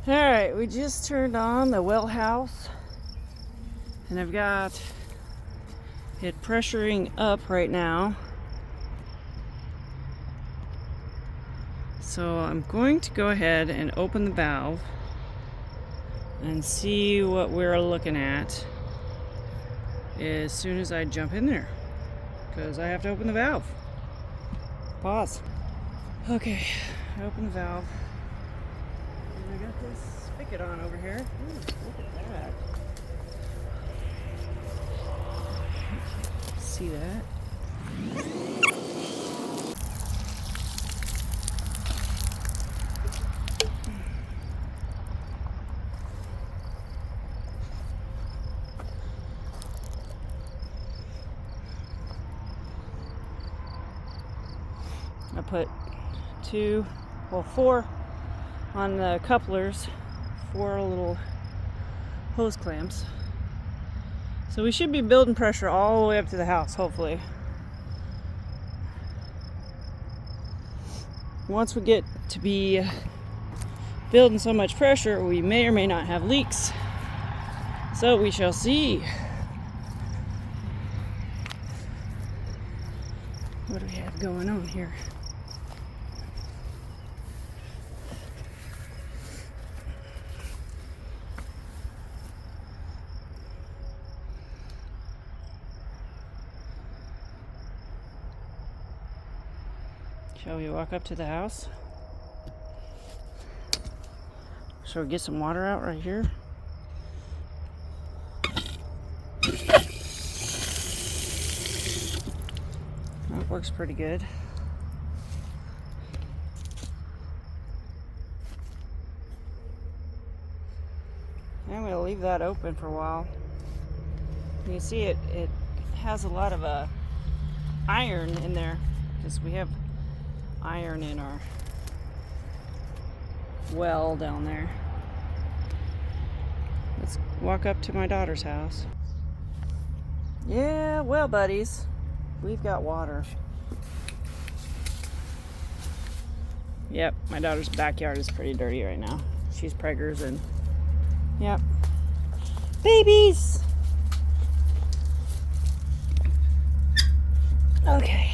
Alright, we just turned on the well house and I've got it pressuring up right now. So I'm going to go ahead and open the valve and see what we're looking at as soon as I jump in there, because I have to open the valve. Pause. Okay, I opened the valve. And I got this spigot on over here. Ooh, look at that. See that? I put 4 on the couplers, 4 little hose clamps. So we should be building pressure all the way up to the house, hopefully. Once we get to be building so much pressure, we may or may not have leaks. So we shall see. What do we have going on here? Shall we walk up to the house? Shall we get some water out right here? That works pretty good. I'm going to leave that open for a while. You can see it has a lot of iron in there, because we have iron in our well down there. Let's walk up to my daughter's house. Yeah, well, buddies, we've got water. Yep, my daughter's backyard is pretty dirty right now. She's preggers and yep. Babies! Okay.